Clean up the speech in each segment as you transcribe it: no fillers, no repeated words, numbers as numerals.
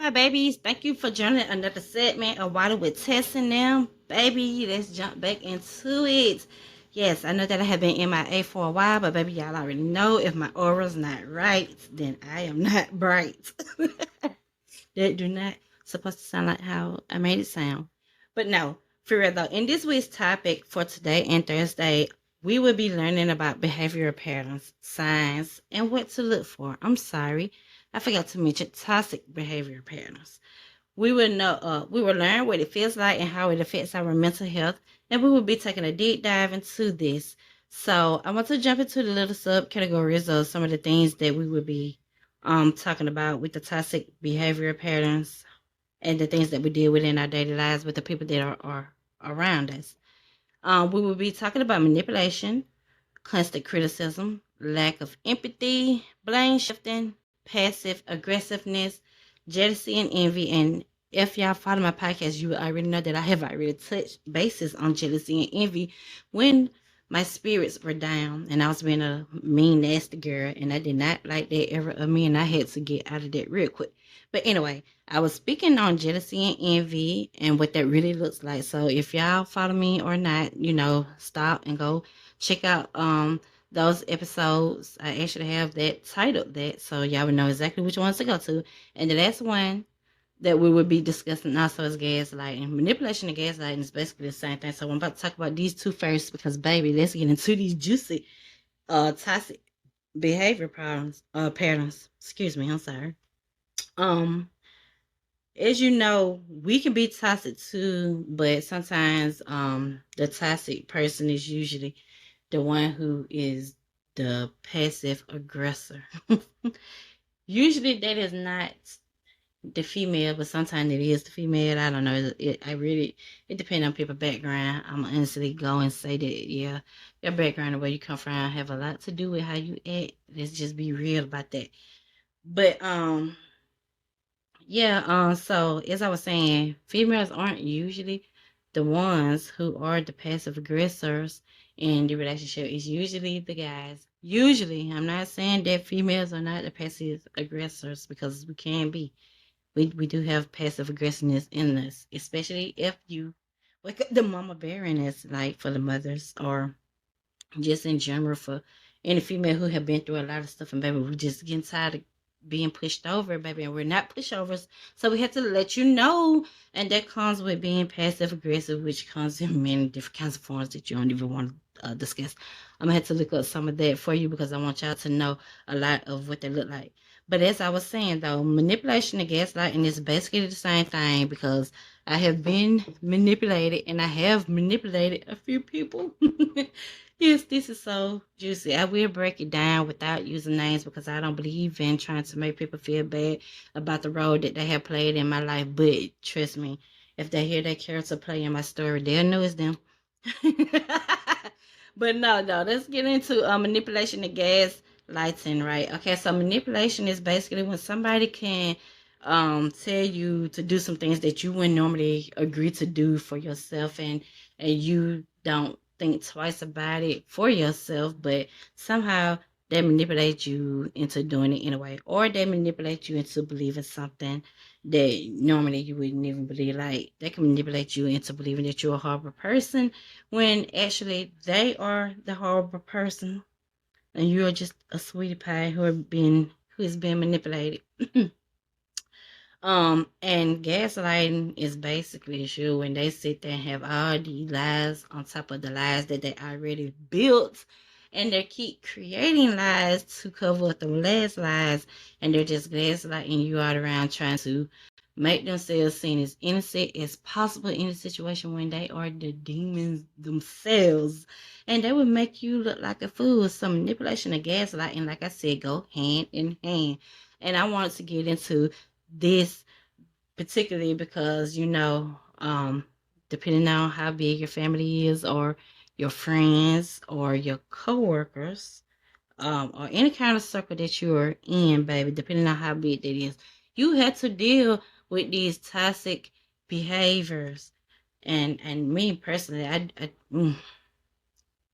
Hi, babies. Thank you for joining another segment of Water with Tess and them. Baby, let's jump back into it. Yes, I know that I have been MIA for a while, but baby, y'all already know if my aura's not right, then I am not bright. That do not supposed to sound like how I made it sound. But no, for real though, in this week's topic for today and Thursday, we will be learning about behavioral patterns, signs, and what to look for. I'm sorry, I forgot to mention toxic behavior patterns. We will learn what it feels like and how it affects our mental health, and we will be taking a deep dive into this. So I want to jump into the little subcategories of some of the things that we will be talking about with the toxic behavior patterns and the things that we deal with in our daily lives with the people that are around us. We will be talking about manipulation, constant criticism, lack of empathy, blame shifting, passive aggressiveness, jealousy and envy. And if y'all follow my podcast, you already know that I have already touched bases on jealousy and envy when my spirits were down and I was being a mean, nasty girl, and I did not like that ever of me, and I had to get out of that real quick. But anyway, I was speaking on jealousy and envy and what that really looks like. So if y'all follow me or not, stop and go check out those episodes. I actually have that titled that, so y'all would know exactly which ones to go to. And the last one that we would be discussing also is gaslighting. Manipulation and gaslighting is basically the same thing. So I'm about to talk about these two first because baby, let's get into these juicy toxic behavior problems patterns. Excuse me, I'm sorry. Um as you know, we can be toxic too, but sometimes the toxic person is usually the one who is the passive aggressor. Usually that is not the female, but sometimes it is the female. I don't know. It depends on people's background. I'm honestly go and say that, yeah, your background and where you come from have a lot to do with how you act. Let's just be real about that. But yeah, so as I was saying, females aren't usually the ones who are the passive aggressors in the relationship. It's usually the guys. Usually, I'm not saying that females are not the passive aggressors because we can be. We do have passive aggressiveness in us, especially if you wake up the mama bear in us, like for the mothers or just in general for any female who have been through a lot of stuff, and baby, we're just getting tired of being pushed over, baby, and we're not pushovers, so we have to let you know. And that comes with being passive aggressive, which comes in many different kinds of forms that you don't even want to discuss. I'm gonna have to look up some of that for you because I want y'all to know a lot of what they look like. But as I was saying though, manipulation and gaslighting is basically the same thing because I have been manipulated and I have manipulated a few people. Yes, this is so juicy. I will break it down without using names because I don't believe in trying to make people feel bad about the role that they have played in my life. But trust me, if they hear that character play in my story, they'll know it's them. But no, let's get into manipulation and gaslighting, right? Okay, so manipulation is basically when somebody can tell you to do some things that you wouldn't normally agree to do for yourself, and you don't think twice about it for yourself, but somehow they manipulate you into doing it anyway, or they manipulate you into believing something that normally you wouldn't even believe. Like they can manipulate you into believing that you're a horrible person when actually they are the horrible person and you're just a sweetie pie who is being manipulated. And gaslighting is basically sure when they sit there and have all these lies on top of the lies that they already built, and they keep creating lies to cover up the last lies, and they're just gaslighting you all around trying to make themselves seem as innocent as possible in a situation when they are the demons themselves, and they would make you look like a fool. So manipulation and gaslighting, like I said, go hand in hand. And I wanted to get into this particularly because depending on how big your family is or your friends or your coworkers, or any kind of circle that you're in, baby, depending on how big that is, you have to deal with these toxic behaviors. And me personally,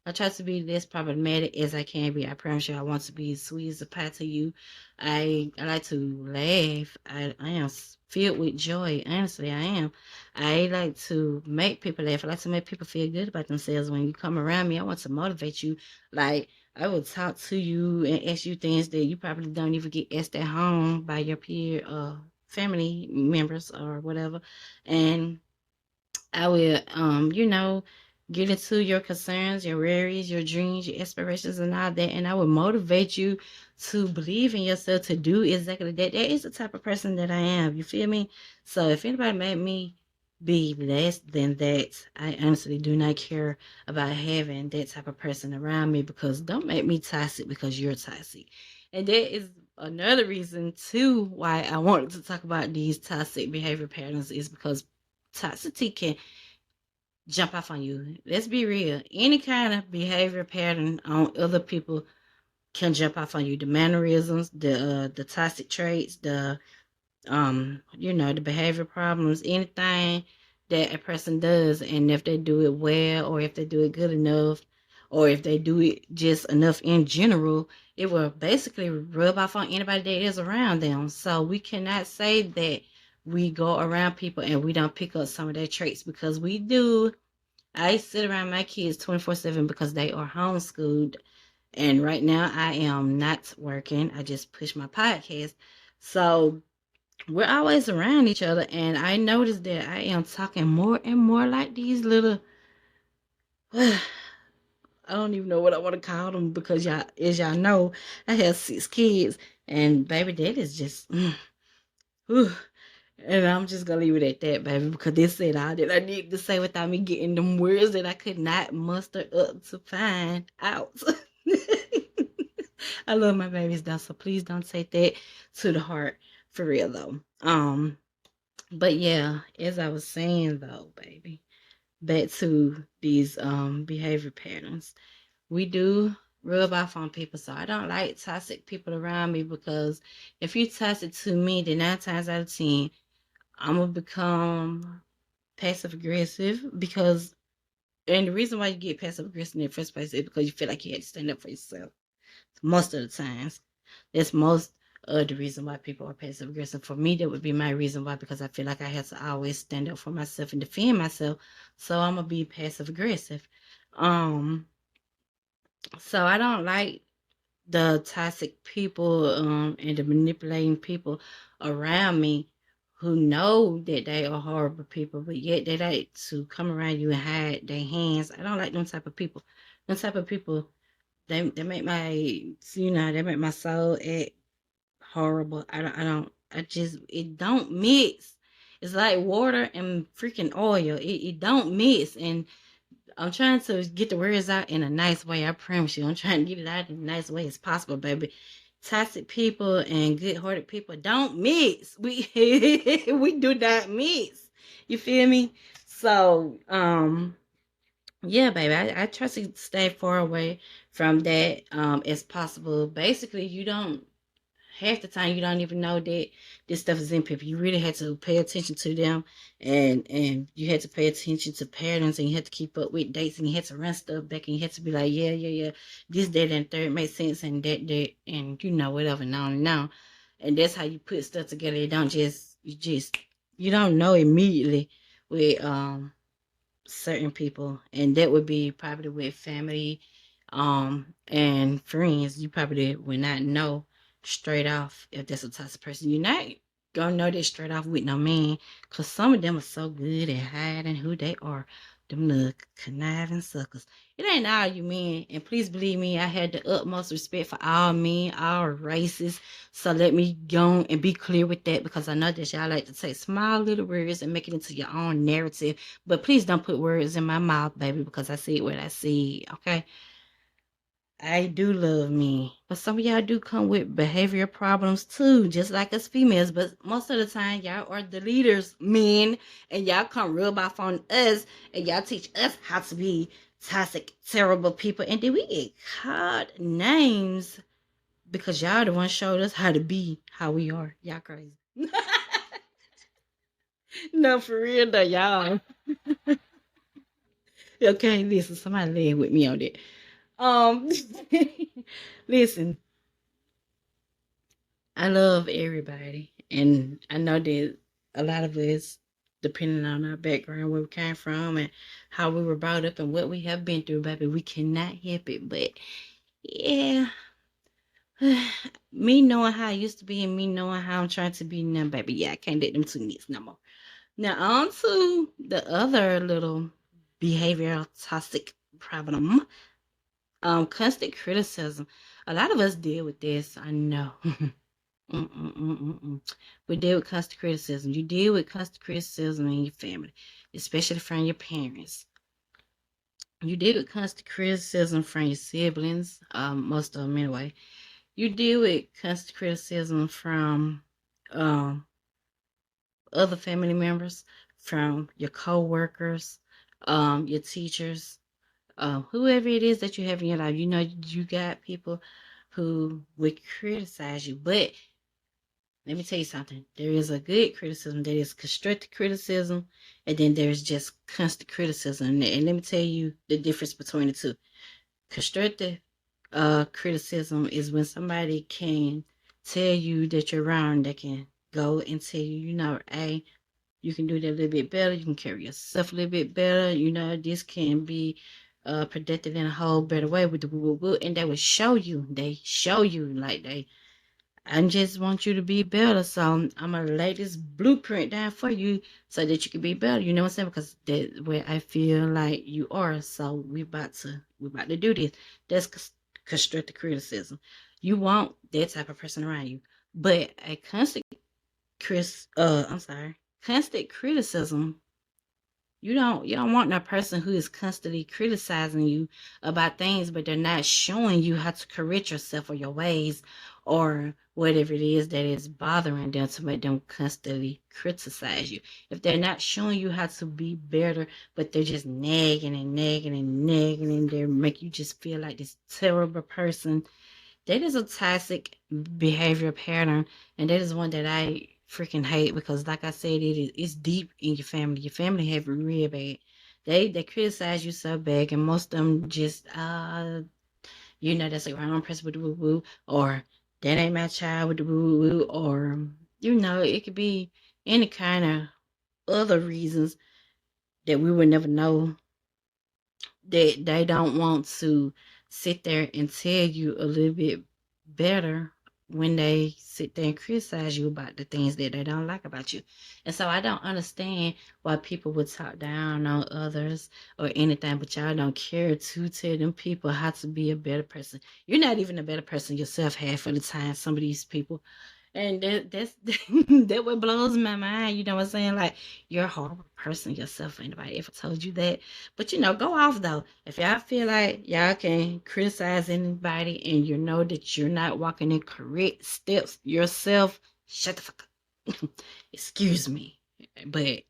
I try to be less problematic as I can be. I promise you, I want to be sweet as a pie to you. I like to laugh. I am filled with joy. Honestly, I am. I like to make people laugh. I like to make people feel good about themselves. When you come around me, I want to motivate you. Like, I will talk to you and ask you things that you probably don't even get asked at home by your peer family members or whatever. And I will, get into your concerns, your worries, your dreams, your aspirations, and all that. And I will motivate you to believe in yourself to do exactly that. That is the type of person that I am. You feel me? So if anybody made me be less than that, I honestly do not care about having that type of person around me, because don't make me toxic because you're toxic. And that is another reason too why I wanted to talk about these toxic behavior patterns, is because toxicity can jump off on you. Let's be real. Any kind of behavior pattern on other people can jump off on you. The mannerisms, the toxic traits, the behavior problems, anything that a person does, and if they do it well, or if they do it good enough, or if they do it just enough in general, it will basically rub off on anybody that is around them. So we cannot say that we go around people and we don't pick up some of their traits, because we do. I sit around my kids 24/7 because they are homeschooled. And right now I am not working. I just push my podcast. So we're always around each other. And I noticed that I am talking more and more like these little, I don't even know what I want to call them, because y'all, as y'all know, I have 6 kids. And baby, that is just, whew. And I'm just gonna leave it at that, baby, because this said all that I need to say without me getting them words that I could not muster up to find out. I love my babies though, so please don't take that to the heart, for real though. But yeah, as I was saying though, baby, back to these behavior patterns. We do rub off on people, so I don't like toxic people around me, because if you toxic to me, then 9 times out of 10, I'm gonna become passive aggressive, because, and the reason why you get passive aggressive in the first place is because you feel like you had to stand up for yourself. Most of the times, that's most of the reason why people are passive aggressive. For me, that would be my reason why, because I feel like I have to always stand up for myself and defend myself. So I'm gonna be passive aggressive. Um, so I don't like the toxic people and the manipulating people around me, who know that they are horrible people, but yet they like to come around you and hide their hands. I don't like them type of people. Them type of people, they make my, they make my soul act horrible. I just, it don't mix. It's like water and freaking oil. It don't mix. And I'm trying to get the words out in a nice way. I promise you. I'm trying to get it out in a nice way as possible, baby. Toxic people and good-hearted people don't mix. We we do not mix. You feel me? So, yeah, baby. I try to stay far away from that as possible. Basically, you don't, half the time you don't even know that this stuff is in people. You really had to pay attention to them, and you had to pay attention to patterns, and you had to keep up with dates, and you had to run stuff back, and you had to be like, yeah, yeah, yeah, this, that, and third makes sense, and that, and whatever, and on and on. And that's how you put stuff together. You don't just, you don't know immediately with certain people, and that would be probably with family and friends. You probably would not know straight off if that's a toxic person. You're not gonna know that straight off with no man, because some of them are so good at hiding who they are. Them little conniving suckers. It ain't all you men, and please believe me, I had the utmost respect for all men, all races. So let me go and be clear with that, because I know that y'all like to take small little words and make it into your own narrative. But please don't put words in my mouth, baby, because I see what I see, okay? I do love me. But some of y'all do come with behavior problems too, just like us females. But most of the time, y'all are the leaders, men, and y'all come rub off on us, and y'all teach us how to be toxic, terrible people. And then we get called names because y'all the one showed us how to be how we are. Y'all crazy. No, for real though, y'all. Okay, listen, somebody lay with me on that. Um, listen, I love everybody, and I know that a lot of us, depending on our background, where we came from, and how we were brought up, and what we have been through, baby, we cannot help it. But yeah, me knowing how I used to be, and me knowing how I'm trying to be now, baby, yeah, I can't let them two mix no more. Now on to the other little behavioral toxic problem. Constant criticism. A lot of us deal with this. I know. Mm-mm-mm-mm-mm. We deal with constant criticism. You deal with constant criticism in your family, especially from your parents. You deal with constant criticism from your siblings, most of them anyway. You deal with constant criticism from um, other family members, from your co-workers, your teachers, whoever it is that you have in your life. You know, you got people who would criticize you, but let me tell you something. There is a good criticism, there is constructive criticism, and then there's just constant criticism. And let me tell you the difference between the two. Constructive criticism is when somebody can tell you that you're wrong. They can go and tell you, you know, hey, you can do that a little bit better. You can carry yourself a little bit better. You know, this can be predicted in a whole better way with the woo woo. And they will show you. They show you like I just want you to be better. So I'm gonna lay this blueprint down for you so that you can be better. You know what I'm saying? Because that's where I feel like you are. So we about to do this. That's constructive criticism. You want that type of person around you. But a constant criticism, you don't want that person who is constantly criticizing you about things, but they're not showing you how to correct yourself or your ways or whatever it is that is bothering them to make them constantly criticize you. If they're not showing you how to be better, but they're just nagging and nagging and nagging and they make you just feel like this terrible person, that is a toxic behavior pattern, and that is one that I freaking hate because, like I said, it's deep in your family. Your family have it real bad. They criticize you so bad, and most of them just that's a wrong person with the woo woo, or that ain't my child with the woo woo, or it could be any kind of other reasons that we would never know, that they don't want to sit there and tell you a little bit better when they sit there and criticize you about the things that they don't like about you. And so I don't understand why people would talk down on others or anything, but y'all don't care to tell them people how to be a better person. You're not even a better person yourself half of the time, some of these people. And that's that what blows my mind. You know what I'm saying? Like, you're a horrible person yourself. Anybody ever told you that? But go off though. If y'all feel like y'all can criticize anybody and you know that you're not walking in correct steps yourself, shut the fuck up. Excuse me. But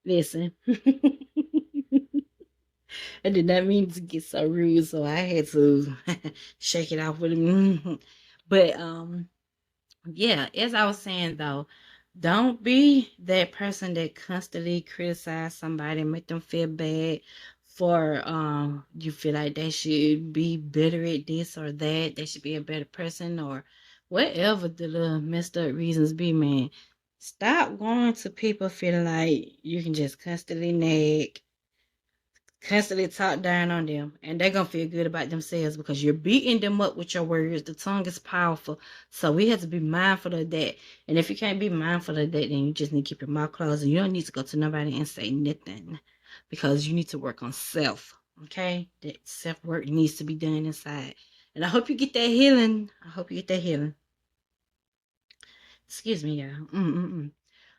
listen. I did not mean to get so rude, so I had to shake it off with him. But yeah, as I was saying though, don't be that person that constantly criticize somebody and make them feel bad for you feel like they should be better at this or that, they should be a better person or whatever the little messed up reasons be, man. Stop going to people feeling like you can just constantly nag, constantly talk down on them, and they're gonna feel good about themselves because you're beating them up with your words. The tongue is powerful, so we have to be mindful of that. And if you can't be mindful of that, then you just need to keep your mouth closed and you don't need to go to nobody and say nothing, because you need to work on self. Okay, that self work needs to be done inside, and I hope you get that healing. I hope you get that healing. Excuse me, y'all.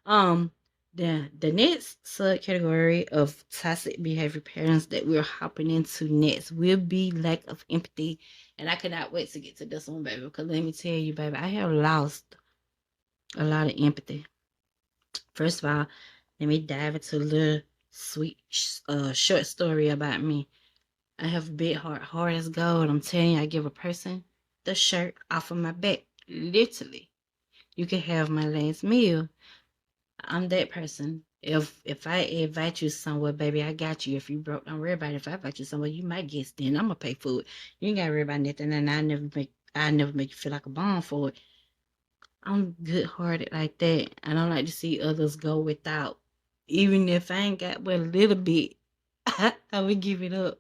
Um, the next subcategory of toxic behavior patterns that we're hopping into next will be lack of empathy. And I cannot wait to get to this one, baby, because let me tell you, baby, I have lost a lot of empathy. First of all, let me dive into a little sweet short story about me. I have a big heart, hard as gold. I'm telling you, I give a person the shirt off of my back, literally. You can have my last meal. I'm that person. If I invite you somewhere, baby, I got you. If you broke, don't worry about it. If I invite you somewhere, you might get then I'm gonna pay for it. You ain't gotta worry about nothing, and I never make you feel like a bomb for it. I'm good hearted like that. I don't like to see others go without. Even if I ain't got but a little bit, I would give it up.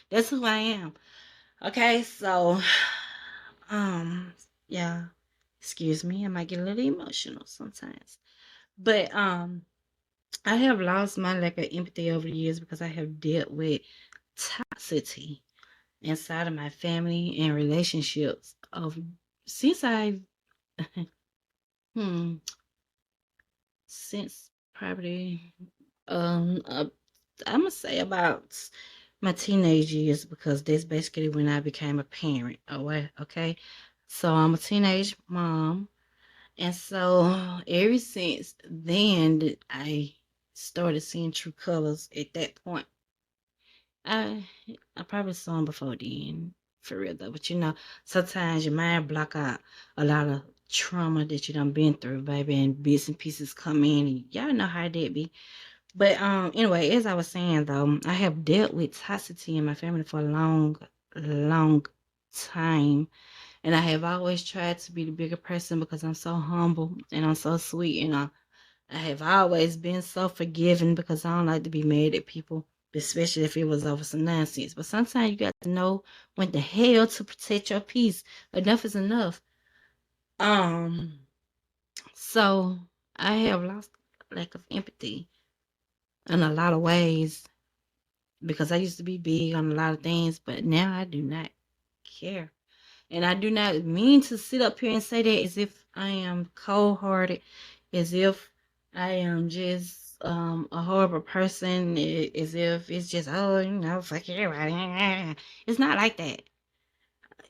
That's who I am. Okay, so um yeah. Excuse me, I might get a little emotional sometimes. But I have lost my lack of empathy over the years because I have dealt with toxicity inside of my family and relationships of since I hmm since probably I'm gonna say about my teenage years because that's basically when I became a parent. Okay. So I'm a teenage mom, and so ever since then that I started seeing true colors. At that point, I I probably saw them before then, for real though. But sometimes your mind block out a lot of trauma that you done been through, baby, and bits and pieces come in, and y'all know how that be. But anyway, as I was saying though, I have dealt with toxicity in my family for a long time. And I have always tried to be the bigger person because I'm so humble and I'm so sweet. And I have always been so forgiving because I don't like to be mad at people, especially if it was over some nonsense. But sometimes you got to know when the hell to protect your peace. Enough is enough. Um, so I have lost lack of empathy in a lot of ways because I used to be big on a lot of things, but now I do not care. And I do not mean to sit up here and say that as if I am cold hearted, as if I am just a horrible person, as if it's just, oh, fuck everybody. It's not like that.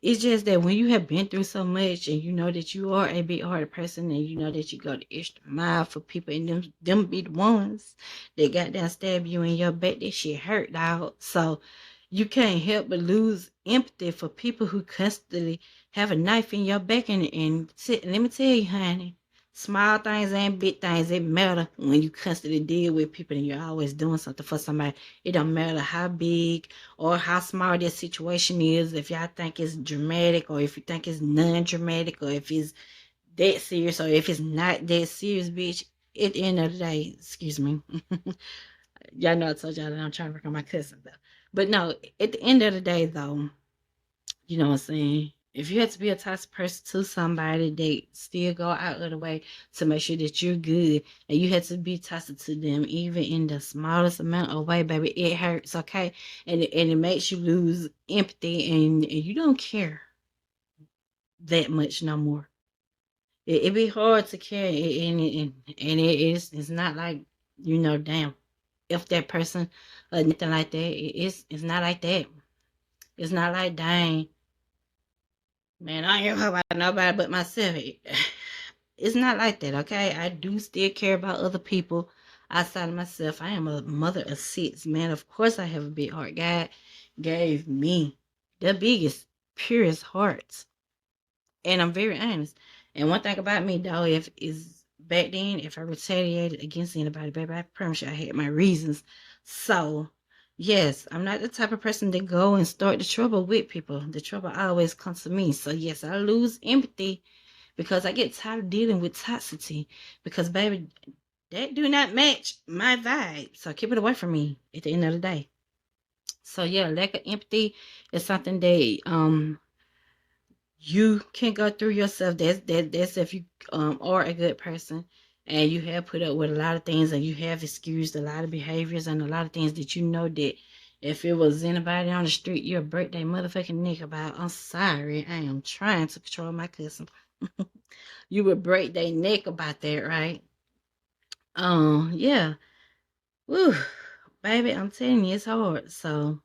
It's just that when you have been through so much and you know that you are a big hearted person and you know that you go the extra mile for people and them be the ones that got down stab you in your back, that shit hurt, dog. So you can't help but lose empathy for people who constantly have a knife in your back and sit. Let me tell you, honey, small things and big things, it matter when you constantly deal with people and you're always doing something for somebody. It don't matter how big or how small that situation is, if y'all think it's dramatic or if you think it's non-dramatic or if it's that serious or if it's not that serious, bitch. At the end of the day, excuse me. Y'all know I told y'all that I'm trying to work on my cousin though. But no, at the end of the day though, you know what I'm saying? If you have to be a toxic person to somebody, they still go out of the way to make sure that you're good. And you have to be toxic to them, even in the smallest amount of way, baby. It hurts, okay? And it makes you lose empathy and you don't care that much no more. It be hard to care and it's not like, damn, if that person or nothing like that, it's not like that. It's not like, dang, man, I ain't about nobody but myself. It's not like that, okay? I do still care about other people outside of myself. I am a mother of six, man. Of course, I have a big heart. God gave me the biggest, purest hearts, and I'm very honest. And one thing about me, though, if is back then, if I retaliated against anybody, baby, I promise you, I had my reasons. So, yes, I'm not the type of person to go and start the trouble with people. The trouble always comes to me. So, yes, I lose empathy because I get tired of dealing with toxicity. Because, baby, that do not match my vibe. So keep it away from me at the end of the day. So yeah, lack of empathy is something that you can go through yourself. That's if you are a good person and you have put up with a lot of things and you have excused a lot of behaviors and a lot of things that you know that if it was anybody on the street, you'll break their motherfucking neck about. I'm sorry, I am trying to control my cussing. You would break their neck about that, right? Yeah. Woo, baby, I'm telling you, it's hard. So,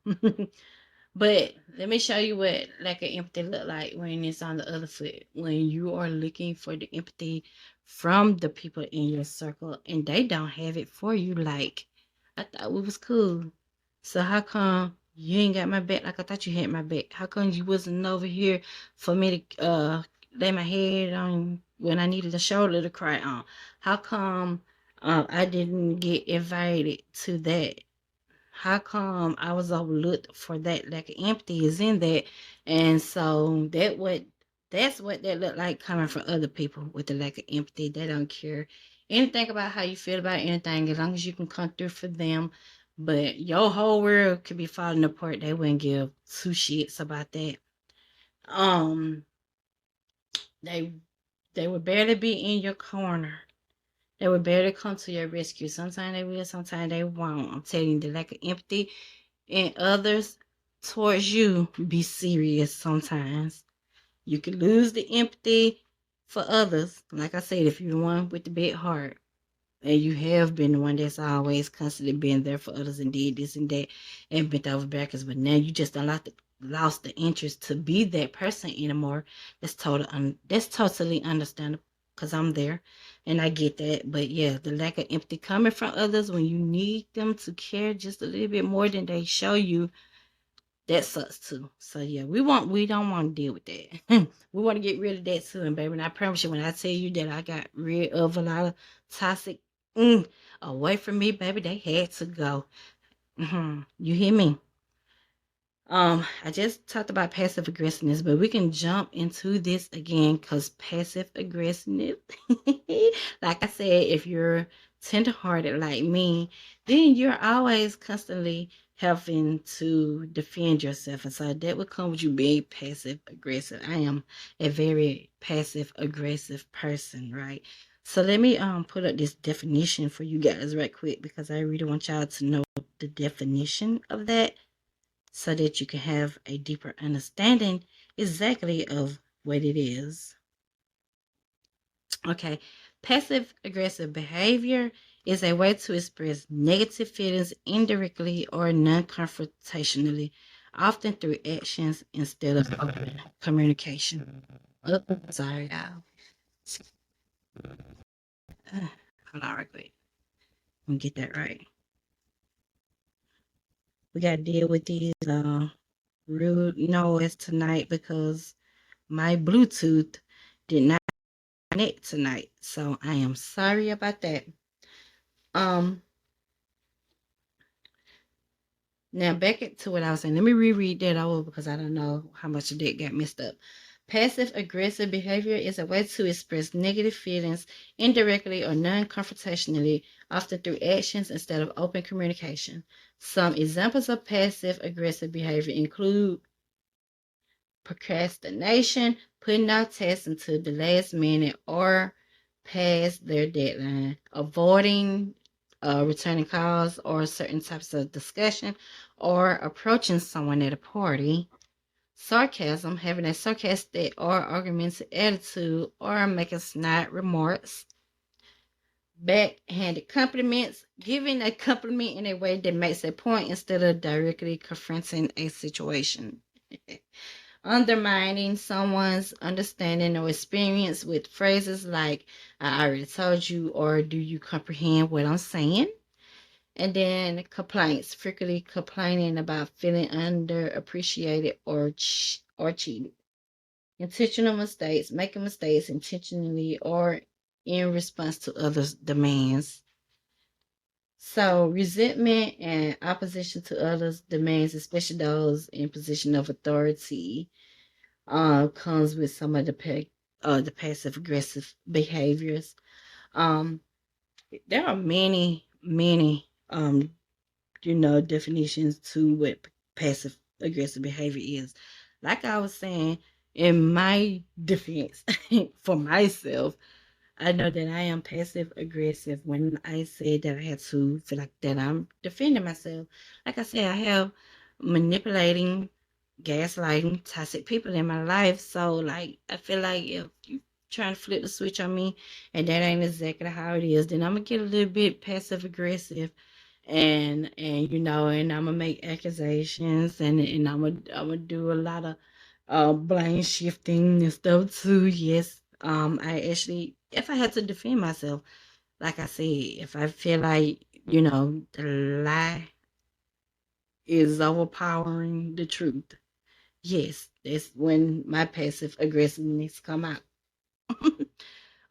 but let me show you what lack of empathy look like when it's on the other foot. When you are looking for the empathy from the people in your circle and they don't have it for you. Like, I thought we was cool. So how come you ain't got my back like I thought you had my back? How come you wasn't over here for me to lay my head on when I needed a shoulder to cry on? How come I didn't get invited to that. How come I was overlooked for that? Like empty is in that, and so that's what that looked like coming from other people with the lack of empathy. They don't care anything about how you feel about anything as long as you can come through for them. But your whole world could be falling apart. They wouldn't give two shits about that. Um, they they would barely be in your corner. They would barely come to your rescue. Sometimes they will, sometimes they won't. I'm telling you, the lack of empathy in others towards you be serious sometimes. You can lose the empathy for others. Like I said, if you're the one with the big heart and you have been the one that's always constantly been there for others and did this and that and bent over backwards, but now you just lost the interest to be that person anymore. That's totally understandable because I'm there and I get that. But yeah, the lack of empathy coming from others when you need them to care just a little bit more than they show you, that sucks too. So yeah, we don't want to deal with that. We want to get rid of that too. And baby, and I promise you, when I tell you that I got rid of a lot of toxic away from me, baby, they had to go. You hear me? I just talked about passive aggressiveness, but we can jump into this again because passive aggressiveness, like I said, if you're tenderhearted like me, then you're always constantly having to defend yourself. And so that would come with you being passive aggressive. I am a very passive aggressive person, right? So let me put up this definition for you guys right quick because I really want y'all to know the definition of that so that you can have a deeper understanding exactly of what it is. Okay, passive aggressive behavior is a way to express negative feelings indirectly or non-confrontationally, often through actions instead of open communication. Oh, sorry, y'all. Hold on, right quick. Let me get that right. We got to deal with these rude noise tonight because my Bluetooth did not connect tonight. So I am sorry about that. Um Now back to what I was saying. Let me reread that over because I don't know how much of that got messed up. Passive aggressive behavior is a way to express negative feelings indirectly or non-confrontationally, often through actions instead of open communication. Some examples of passive aggressive behavior include procrastination, putting out tasks until the last minute or past their deadline, avoiding returning calls or certain types of discussion, or approaching someone at a party, sarcasm, having a sarcastic or argumentative attitude, or making snide remarks, backhanded compliments, giving a compliment in a way that makes a point instead of directly confronting a situation. Undermining someone's understanding or experience with phrases like, I already told you, or do you comprehend what I'm saying? And then complaints, frequently complaining about feeling underappreciated or cheated. Intentional mistakes, making mistakes intentionally or in response to others' demands. So resentment and opposition to others' demands, especially those in position of authority, comes with some of the passive aggressive behaviors. Um, there are many definitions to what passive aggressive behavior is. Like I was saying, in my defense for myself, I know that I am passive aggressive when I say that I had to feel like that I'm defending myself. Like I said, I have manipulating, gaslighting, toxic people in my life. So like I feel like if you trying to flip the switch on me and that ain't exactly how it is, then I'm gonna get a little bit passive aggressive and and I'm gonna make accusations and I'm gonna do a lot of blame shifting and stuff too. Yes, I actually, if I had to defend myself, like I said, if I feel like the lie is overpowering the truth, yes, that's when my passive aggressiveness come out.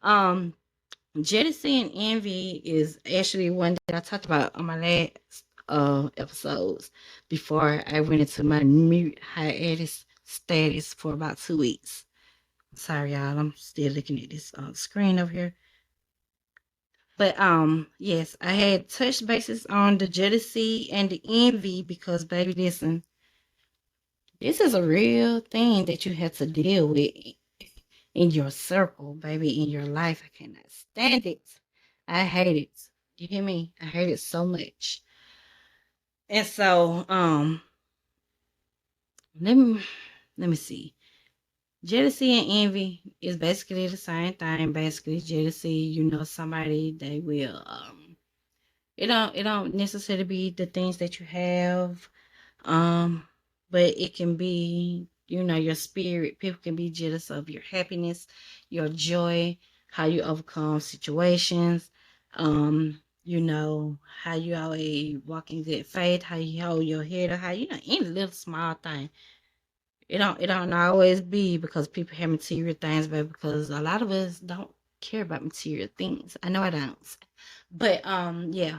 um Jealousy and envy is actually one that I talked about on my last episodes before I went into my mute hiatus status for about 2 weeks. Sorry, y'all. I'm still looking at this screen over here. But yes, I had touched bases on the jealousy and the envy because, baby, listen, this is a real thing that you have to deal with in your circle, baby, in your life. I cannot stand it. I hate it. You hear me? I hate it so much. And so, let me let me see. Jealousy and envy is basically the same thing. Basically, jealousy, somebody they will it don't necessarily be the things that you have, um, but it can be, your spirit. People can be jealous of your happiness, your joy, how you overcome situations, how you always walk in good faith, how you hold your head, or how any little small thing. It don't always be because people have material things, but because a lot of us don't care about material things. I know I don't. But yeah,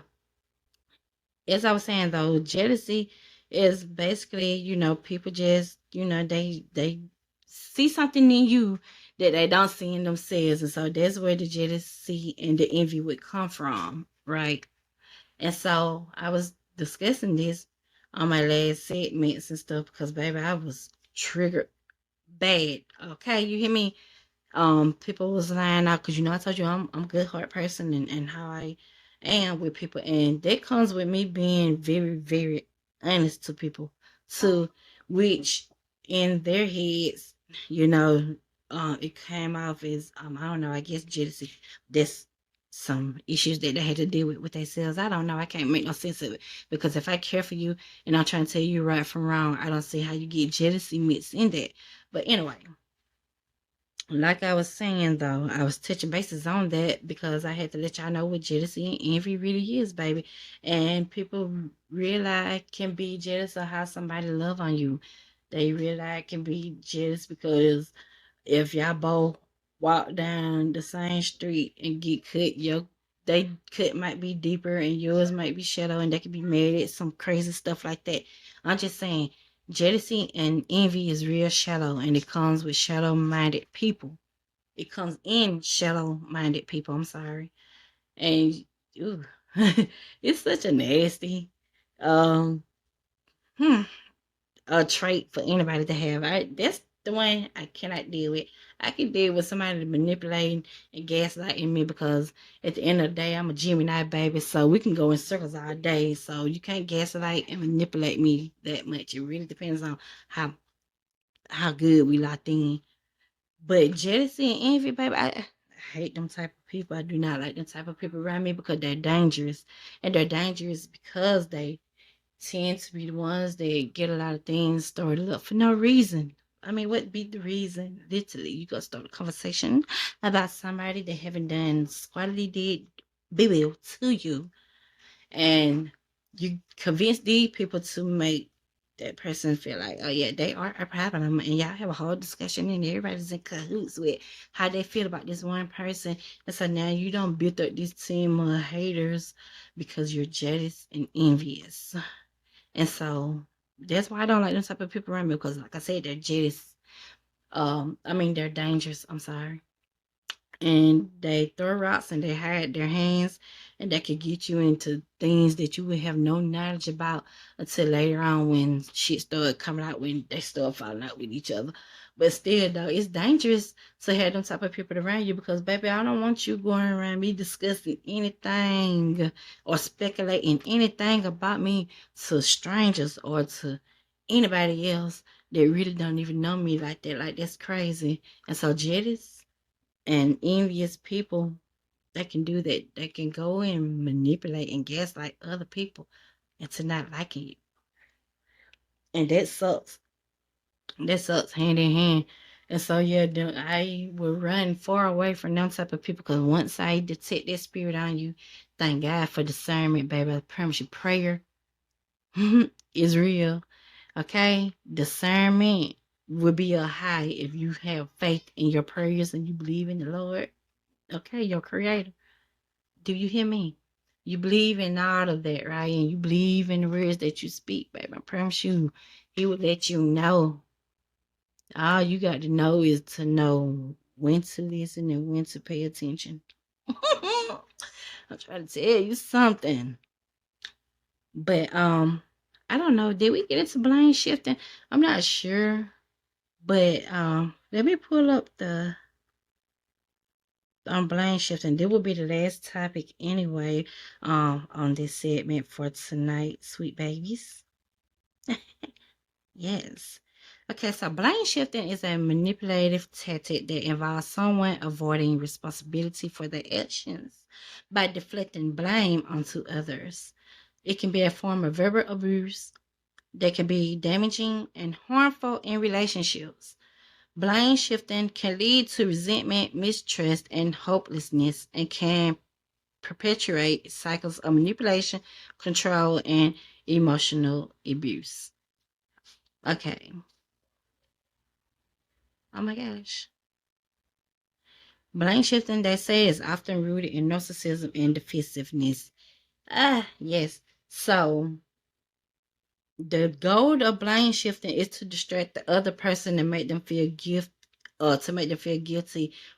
as I was saying though, jealousy is basically, people just, they see something in you that they don't see in themselves. And so that's where the jealousy and the envy would come from, right? And so I was discussing this on my last segments and stuff because baby, I was triggered bad. Okay, you hear me? People was lying out because I told you I'm a good heart person and how I am with people, and that comes with me being very very honest to people, to which in their heads, it came off as I don't know, I guess jealousy. That's some issues that they had to deal with themselves. I don't know. I can't make no sense of it because if I care for you and I'm trying to tell you right from wrong, I don't see how you get jealousy mixed in that. But anyway, like I was saying though, I was touching bases on that because I had to let y'all know what jealousy and envy really is, baby. And people realize can be jealous of how somebody love on you. They realize can be jealous because if y'all both walk down the same street and get cut, they cut might be deeper and yours might be shallow, and they could be mad at some crazy stuff like that. I'm just saying, jealousy and envy is real shallow, and it comes with shallow-minded people. It comes in shallow-minded people. I'm sorry, and ooh, it's such a nasty um hmm, a trait for anybody to have. That's the one I cannot deal with. I can deal with somebody manipulating and gaslighting me because at the end of the day, I'm a Gemini baby, so we can go in circles all day. So you can't gaslight and manipulate me that much. It really depends on how how good we locked in. But jealousy and envy, baby, I hate them type of people. I do not like them type of people around me because they're dangerous, and they're dangerous because they tend to be the ones that get a lot of things started up for no reason. I mean, what be the reason? Literally, you go start a conversation about somebody that haven't done squatty did BB to you, and you convince these people to make that person feel like, oh yeah, they are a problem, and y'all have a whole discussion, and everybody's in cahoots with how they feel about this one person, and so now you don't build up this team of haters because you're jealous and envious. And so that's why I don't like them type of people around me because, like I said, they're jealous. I mean, they're dangerous. I'm sorry. And they throw rocks and they hide their hands, and that could get you into things that you would have no knowledge about until later on when shit started coming out, when they start falling out with each other. But still, though, it's dangerous to have them type of people around you because, baby, I don't want you going around me discussing anything or speculating anything about me to strangers or to anybody else that really don't even know me like that. Like, that's crazy. And so, jealous and envious people that can do that, they can go and manipulate and gaslight other people into not liking you. And that sucks. That sucks hand in hand. And so yeah, I will run far away from them type of people because once I detect that spirit on you, thank God for discernment, baby. I promise you, prayer is real. Okay? Discernment will be a high if you have faith in your prayers and you believe in the Lord. Okay, your creator. Do you hear me? You believe in all of that, right? And you believe in the words that you speak, baby. I promise you, he will let you know. All you got to know is to know when to listen and when to pay attention. I'm trying to tell you something. But I don't know. Did we get into blame shifting? I'm not sure. But let me pull up the blame shifting. This will be the last topic anyway, on this segment for tonight, sweet babies. Yes. Okay, so blame shifting is a manipulative tactic that involves someone avoiding responsibility for their actions by deflecting blame onto others. It can be a form of verbal abuse that can be damaging and harmful in relationships. Blame shifting can lead to resentment, mistrust, and hopelessness, and can perpetuate cycles of manipulation, control, and emotional abuse. Okay. Oh my gosh. Blame shifting, they say, is often rooted in narcissism and defensiveness. Yes. So the goal of blame shifting is to distract the other person and make them feel guilty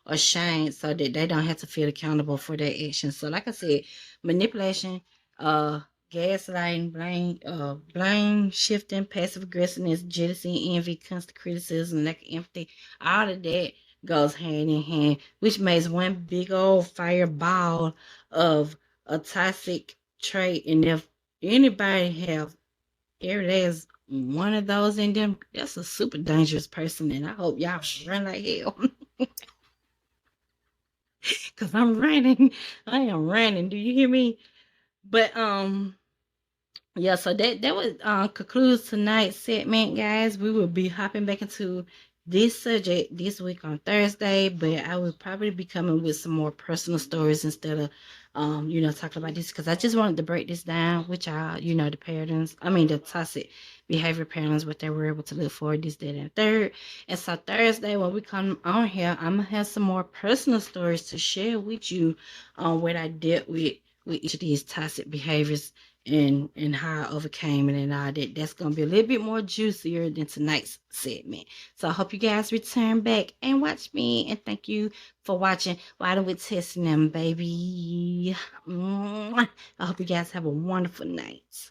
or shamed so that they don't have to feel accountable for their actions. So like I said, manipulation, uh gaslighting, blame shifting, passive aggressiveness, jealousy, envy, constant criticism, lack of empathy, all of that goes hand in hand, which makes one big old fireball of a toxic trait. And if anybody have there's one of those in them, that's a super dangerous person, and I hope y'all run like hell. Cause I'm running. I am running. Do you hear me? But yeah, so that was concludes tonight's segment, guys. We will be hopping back into this subject this week on Thursday, but I will probably be coming with some more personal stories instead of talking about this, because I just wanted to break this down, which the patterns, the toxic behavior patterns, what they were able to look for, this, that, and third. And so Thursday when we come on here, I'm gonna have some more personal stories to share with you on what I dealt with each of these toxic behaviors, and how I overcame it and all that. That's gonna be a little bit more juicier than tonight's segment. So I hope you guys return back and watch me. And thank you for watching Why We're Testing Them, baby. I hope you guys have a wonderful night.